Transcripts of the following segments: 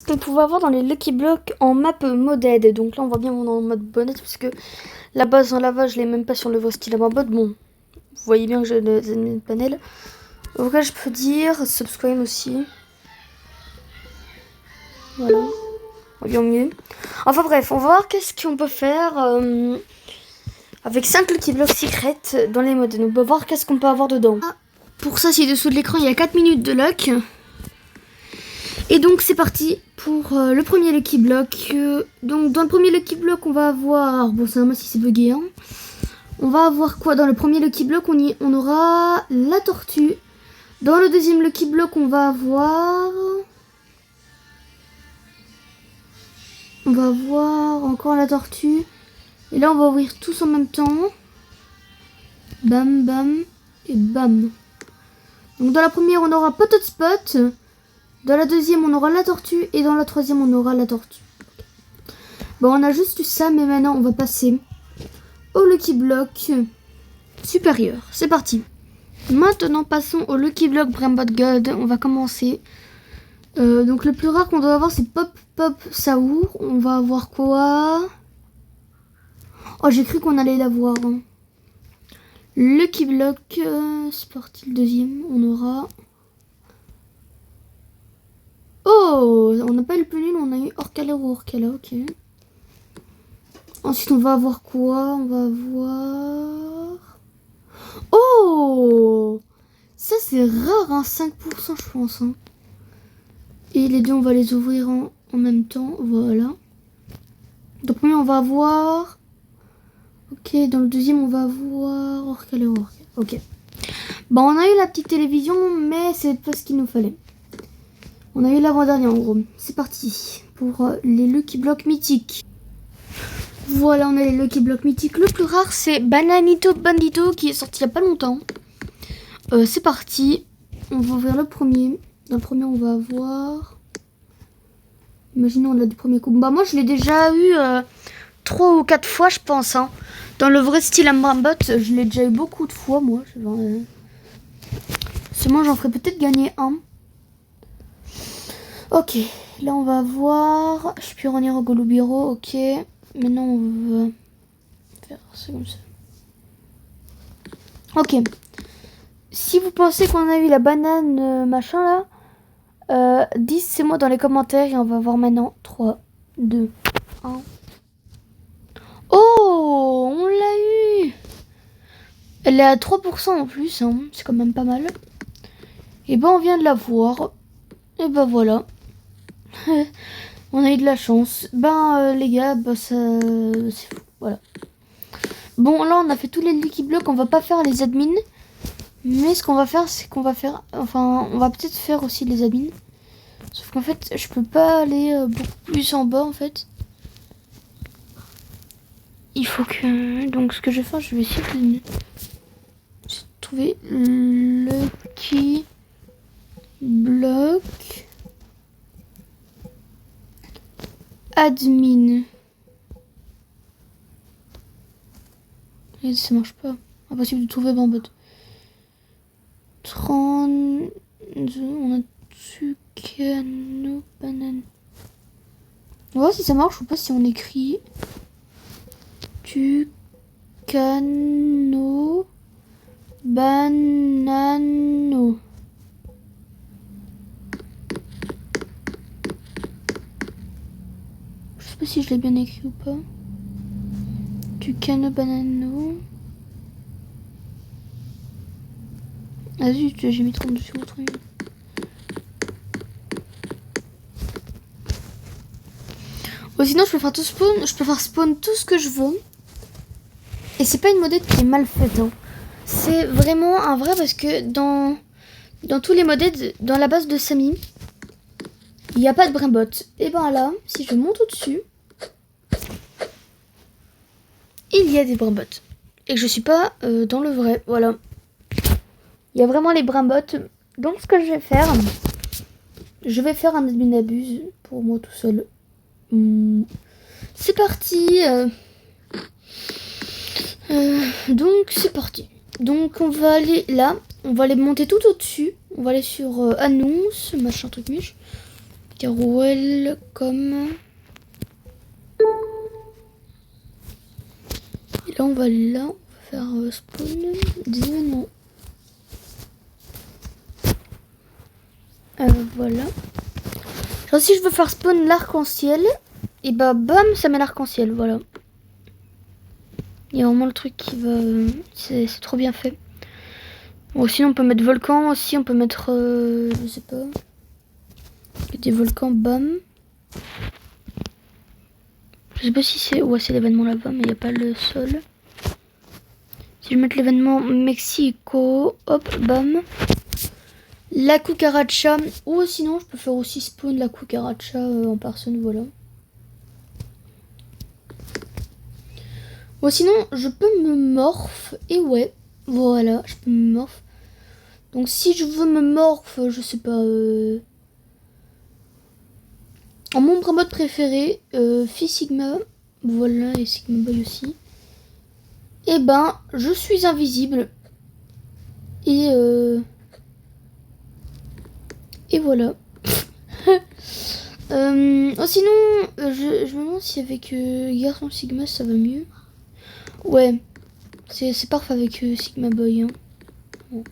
qu'on pouvait avoir dans les Lucky Blocks en map moded. Donc là, on va bien en mode bonnet parce que la base en lava, je l'ai même pas sur le vrai style à ma mode. Bon, vous voyez bien que j'ai des ennemis de panel. Donc là, je peux dire subscribe aussi. Voilà. Bien mieux. Enfin bref, on va voir qu'est-ce qu'on peut faire avec 5 Lucky Blocks secrets dans les modes. Donc on va voir qu'est-ce qu'on peut avoir dedans. Pour ça, ci-dessous de l'écran, il y a 4 minutes de luck. Et donc c'est parti pour le premier Lucky Block. Donc dans le premier Lucky Block, on va avoir... Bon, c'est normal si c'est bugué. Hein. On va avoir quoi dans le premier Lucky Block? On aura la tortue. Dans le deuxième Lucky Block, on va avoir... On va voir encore la tortue. Et là, on va ouvrir tous en même temps. Bam, bam et bam. Donc dans la première, on aura Potot Spot. Dans la deuxième, on aura la tortue. Et dans la troisième, on aura la tortue. Bon, on a juste eu ça, mais maintenant, on va passer au Lucky Block supérieur. C'est parti. Maintenant, passons au Lucky Block Brambot God. On va commencer. Donc le plus rare qu'on doit avoir, c'est Pop Pop Saour. On va avoir quoi? Oh, j'ai cru qu'on allait l'avoir. Hein. Lucky Block, c'est parti le deuxième. On aura... Oh, on n'a pas eu le plus nul, on a eu Orcala ou Orcala, ok. Ensuite, on va avoir quoi? On va avoir... Oh, ça c'est rare, hein, 5% je pense. Hein. Et les deux, on va les ouvrir en même temps, voilà. Dans le premier, on va avoir... Ok, dans le deuxième, on va avoir Orcala ou Orcala, ok. Bon, on a eu la petite télévision, mais c'est pas ce qu'il nous fallait. On a eu l'avant-dernier en gros. C'est parti pour les Lucky Blocks mythiques. Voilà, on a les Lucky Blocks mythiques. Le plus rare, c'est Bananito Bandito qui est sorti il n'y a pas longtemps. C'est parti. On va ouvrir le premier. Dans le premier, on va avoir... Imaginons, on a du premier coup. Bah, moi, je l'ai déjà eu 3 ou 4 fois, je pense. Hein. Dans le vrai style Ambrambot, je l'ai déjà eu beaucoup de fois, moi. Seulement, j'en ferai peut-être gagner un. Ok, là on va voir. Je peux revenir au Golubiro, ok. Maintenant on va faire ça comme ça. Ok. Si vous pensez qu'on a eu la banane machin là, dites-moi dans les commentaires et on va voir maintenant. 3, 2, 1. Oh, on l'a eu. Elle est à 3% en plus, hein. C'est quand même pas mal. Et ben on vient de la voir. Et ben voilà. On a eu de la chance. Les gars, ça c'est fou. Voilà. Bon, là on a fait tous les Lucky Blocks. On va pas faire les admins. Mais ce qu'on va faire, c'est qu'on va faire... Enfin, on va peut-être faire aussi les admins. Sauf qu'en fait, je peux pas aller beaucoup plus en bas en fait. Il faut que... Donc ce que je vais faire, je vais essayer de trouver Lucky Block admin. Et ça marche pas. Impossible de trouver Brambot. 32. On a Tucano banane. On va voir si ça marche ou pas si on écrit Tucano banano. Je sais pas si je l'ai bien écrit ou pas. Tucano banano. Ah zut, j'ai mis 32 sur le truc. Ou sinon je peux faire tout spawn, je peux faire spawn tout ce que je veux. Et c'est pas une modette qui est mal faite. Hein. C'est vraiment un vrai parce que dans tous les modettes, dans la base de Samy, il n'y a pas de Brambot. Et ben là, si je monte au-dessus, il y a des Brambots. Et que je suis pas dans le vrai. Voilà. Il y a vraiment les Brambots. Donc ce que je vais faire un admin abuse pour moi tout seul. C'est parti. Donc c'est parti. Donc on va aller là. On va aller monter tout au-dessus. On va aller sur annonce, machin truc miche. welcome. Et là, on va aller là. On va faire spawn des événements. Voilà. Genre, si je veux faire spawn l'arc-en-ciel, et bah bam, ça met l'arc-en-ciel. Voilà. Il y a vraiment le truc qui va... c'est trop bien fait. Bon, sinon, on peut mettre volcan aussi. On peut mettre... je sais pas. Des volcans, bam. Je sais pas si c'est... Ouais, c'est l'événement là-bas, mais il n'y a pas le sol. Si je mets l'événement Mexico, hop, bam. La cucaracha. Ou sinon, je peux faire aussi spawn la cucaracha en personne, voilà. Bon, sinon, je peux me morph. Et ouais, voilà, je peux me morph. Donc, si je veux me morph, je sais pas... En mon mode préféré, Phi Sigma, voilà, et Sigma Boy aussi. Et ben, je suis invisible. Et voilà. Sinon, je me demande si avec Garçon Sigma ça va mieux. Ouais, c'est parfait avec Sigma Boy. Hein. Bon.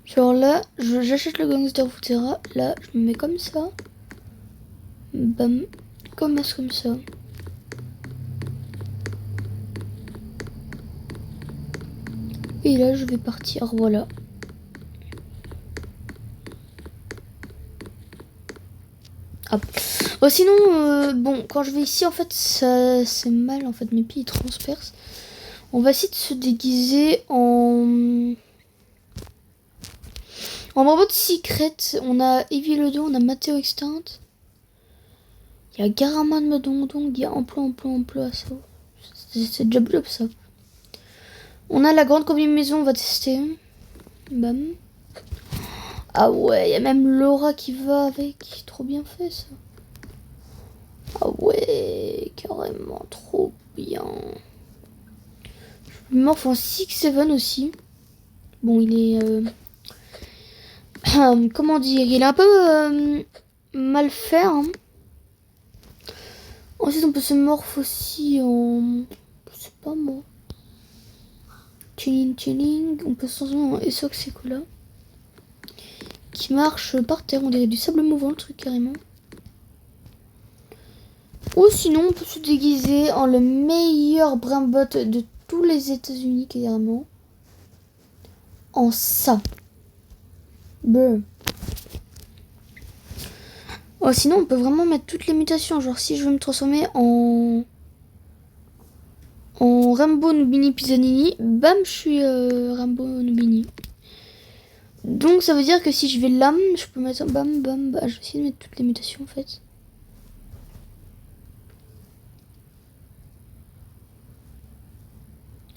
Genre là, j'achète le Gangster Futera. Là, je me mets comme ça. Bam. Comme ça. Et là, je vais partir. Voilà. Ah. Bon, sinon, bon, quand je vais ici, en fait, ça c'est mal. En fait, mes pieds ils transpercent. On va essayer de se déguiser en mode secret. On a Evie le 2, on a Matteo Extinct. Il y a Garaman Madondong, il y a emploi, ça. C'est job ça. On a la grande combinaison, on va tester. Bam. Ah ouais, il y a même Laura qui va avec. Trop bien fait ça. Ah ouais, carrément trop bien. Je me morph en 6-7 aussi. Bon, il est... comment dire, il est un peu mal fait. Hein. Ensuite, on peut se morph aussi en... Je sais pas moi. Chilling. On peut se transformer en Essox et Cola. Qui marche par terre. On dirait du sable mouvant, le truc, carrément. Ou sinon, on peut se déguiser en le meilleur Brambot de tous les États-Unis, carrément. En ça. Brr. Oh, sinon, on peut vraiment mettre toutes les mutations. Genre, si je veux me transformer en Rambo Nubini Pisanini, bam, je suis Rambo Nubini. Donc, ça veut dire que si je vais là, je peux mettre bam. Bah, je vais essayer de mettre toutes les mutations en fait.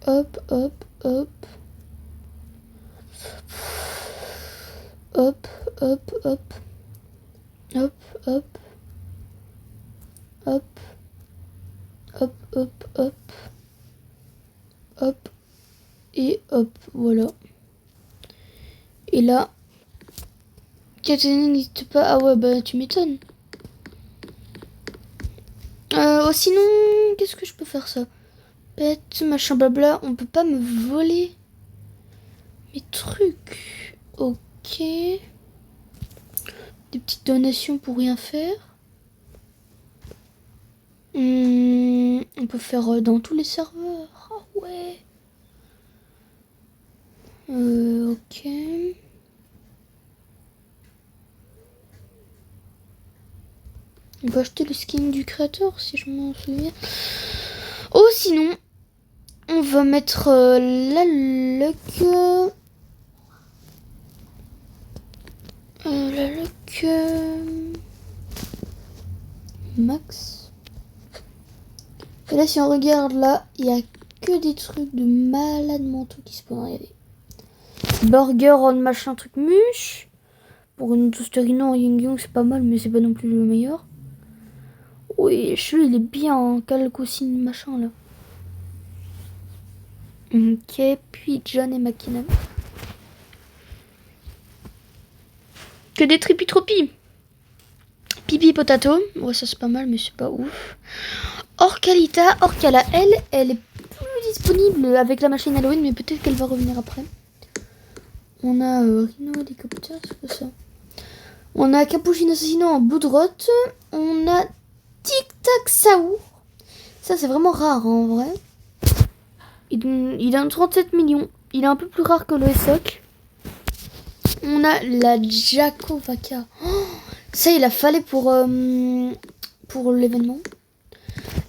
Hop. Hop. Et hop, voilà. Et là, Kathleen n'existe pas. Ah ouais, bah tu m'étonnes. Oh, sinon, qu'est-ce que je peux faire ça? Pet, machin, blabla. On peut pas me voler mes trucs. Ok. Des petites donations pour rien faire. On peut faire dans tous les serveurs. Ah ouais. Ok. On peut acheter le skin du créateur si je m'en souviens. Oh, sinon, on va mettre la luck. La luck. Max. Et là, si on regarde là, il y a que des trucs de malades mentaux qui se peuvent regarder. Burger on machin truc muche. Pour une toasterie non, Ying Yang c'est pas mal, mais c'est pas non plus le meilleur. Oui, celui il est bien, hein, Calcocine machin là. Ok, puis John et Makina. Que des tripitropis. Pipi potato. Ouais, ça c'est pas mal, mais c'est pas ouf. Orcalita. Orcala, elle est plus disponible avec la machine Halloween, mais peut-être qu'elle va revenir après. On a Rhino hélicoptère, c'est quoi ça? On a Capuchin Assassino en Boudrotte. On a Tic Tac Saour. Ça c'est vraiment rare en vrai. Il donne 37 millions. Il est un peu plus rare que le Essoc. On a la Jacovaca. Oh, ça il a fallu pour l'événement.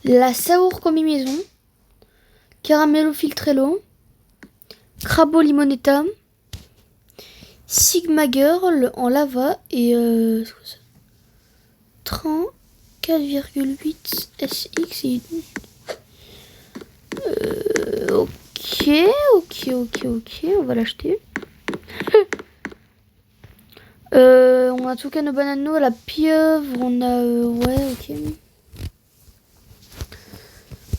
La Saour combinaison. Caramello Filtrello. Crabo Limonetta. Sigma Girl en lava et c'est quoi ça? 34,8 SX et ok, on va l'acheter. On a Toucano Banano, la pieuvre, on a ouais, ok.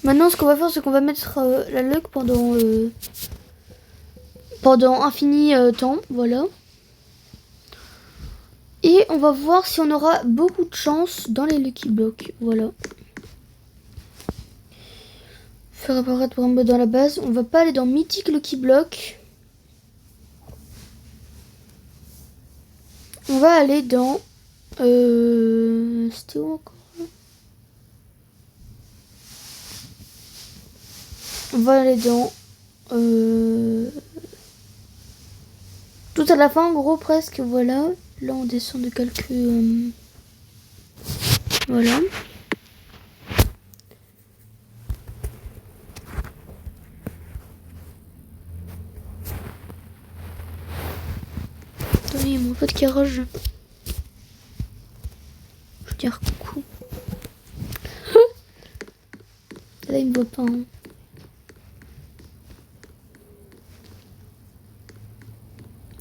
Maintenant ce qu'on va faire c'est qu'on va mettre la luck pendant infini temps, voilà. Et on va voir si on aura beaucoup de chance dans les Lucky Blocks. Voilà. Faire apparaître Brambo dans la base. On va pas aller dans Mythic Lucky Block. On va aller dans... C'était où encore? On va aller dans... Tout à la fin, en gros, presque, voilà. Là, on descend de quelques... Voilà. Attendez, il y a mon pote qui rage. Je veux dire coucou. Là, il me voit pas. Hein.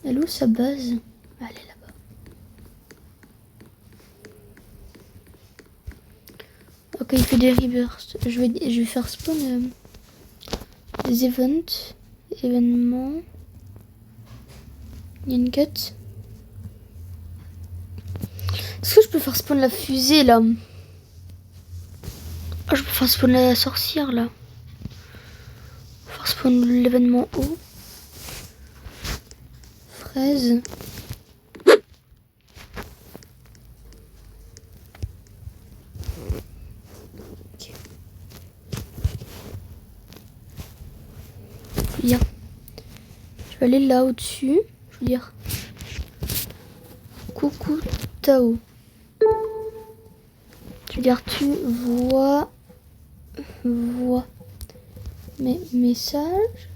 Elle est où sa base? Ah, elle est là-bas. Ok, il fait des rebursts. Je vais faire spawn des événements. Il y a une quête. Est-ce que je peux faire spawn la fusée là? Oh, je peux faire spawn la sorcière là. Faire spawn l'événement haut. Fraise. Ok. Bien. Je vais aller là au-dessus. Je veux dire. Coucou Tao. Je veux dire tu vois mes messages.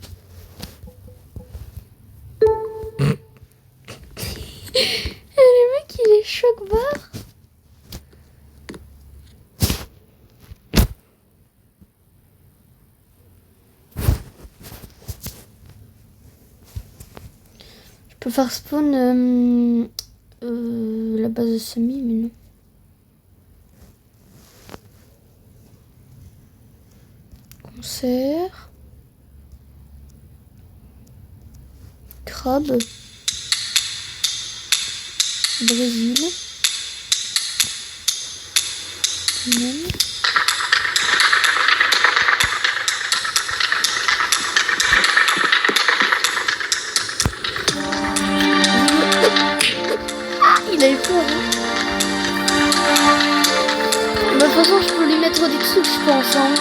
Le mec il est choc-barre. Je peux faire spawn la base de Semi, mais non. Concert. Crabe. Brésil. Même. Il a eu peur. Hein. De toute façon, je peux lui mettre des trucs, je pense. Hein.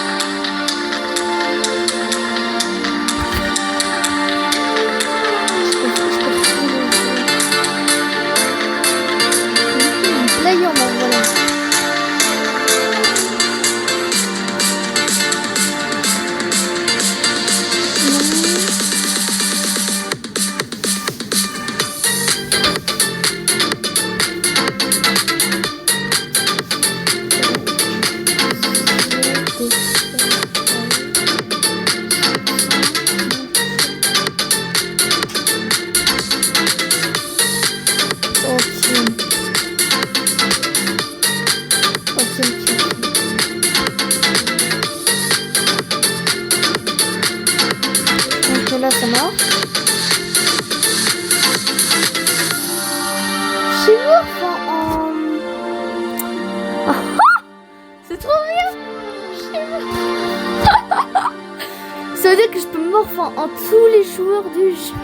mort du jeu.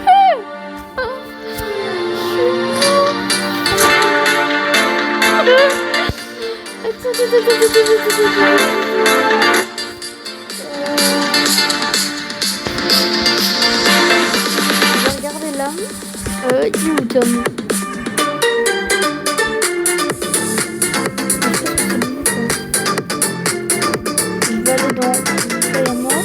Je vais regarder là. Dis où Tom? Je vais aller dans Feuille à mort.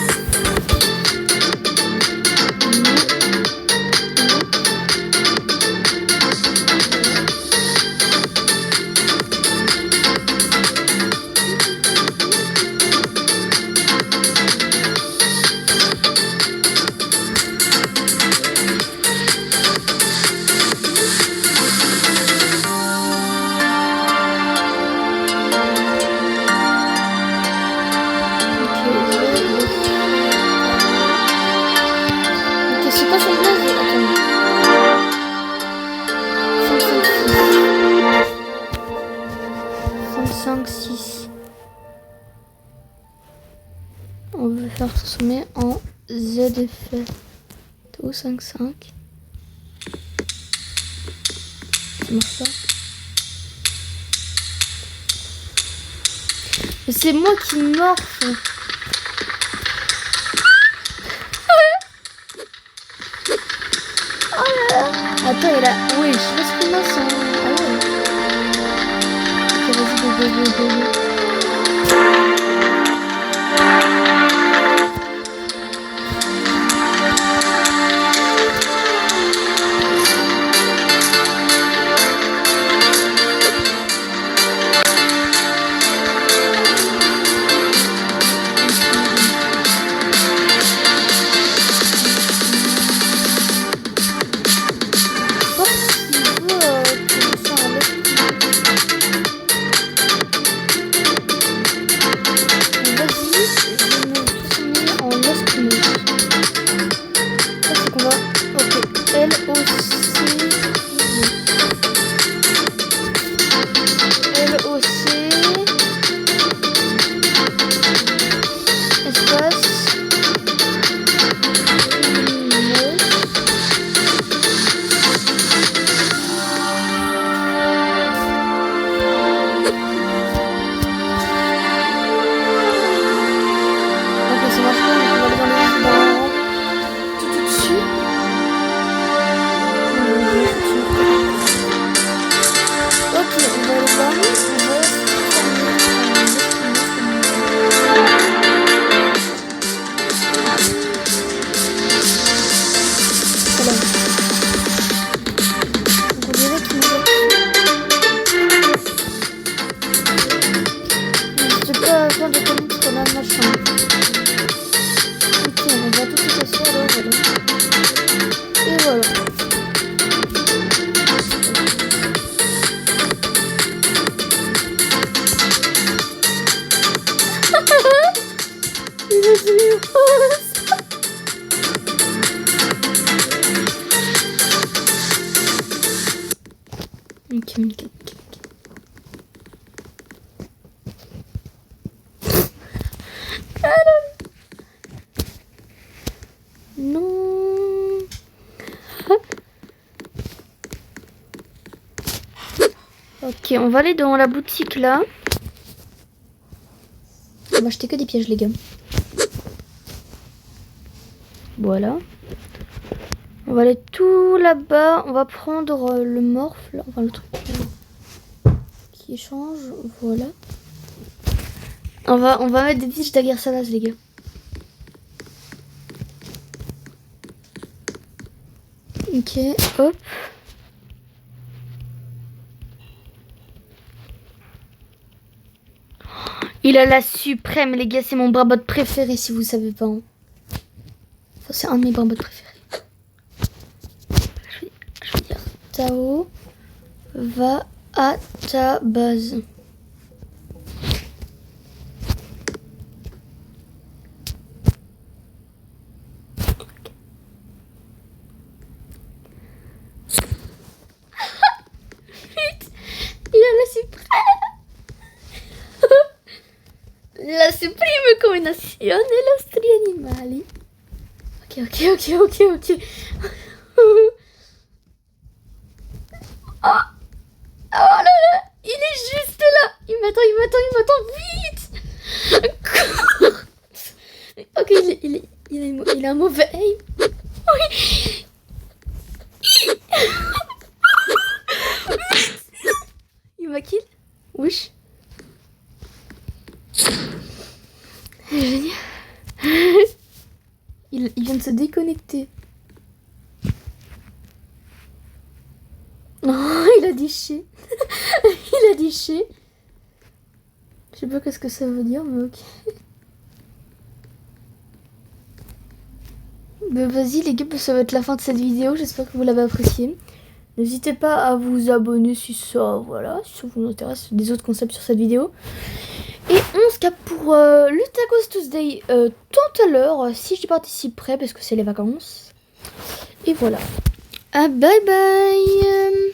On veut faire transformer en ZFF 5.5. Ça marche pas. Mais c'est moi qui morfe. Oh là là. Attends, il a... Oui, je sais pas ce qu'il a son... Ah ouais. Ok, vas-y, go. Ok. Non. Ok, on va aller dans la boutique là. On va acheter que des pièges les gars. Voilà. On va aller tout là-bas. On va prendre le morph là. Enfin le truc qui change. Voilà. On va mettre des pièges d'Agarsalas les gars. Ok, hop. Il a la suprême, les gars. C'est mon brabot préféré, si vous savez pas. Hein. Enfin, c'est un de mes brabots préférés. Je veux dire, Tao va à ta base. La supreme combinazione dei nostri animali. Ok. Ok. Oh, oh là là, il est juste là. Il m'attend vite. Ok, il a un mauvais aim. Oui. Il m'a kill. Wesh. Génial. Il vient de se déconnecter. Oh, il a diché. Il a diché. Je sais pas qu'est-ce que ça veut dire, mais ok. Ben vas-y les gars, ça va être la fin de cette vidéo. J'espère que vous l'avez appréciée. N'hésitez pas à vous abonner si ça, voilà, si ça vous intéresse des autres concepts sur cette vidéo. Et on se capte pour le Tacos Tuesday tout à l'heure, si j'y participerai parce que c'est les vacances. Et voilà. Ah, bye bye.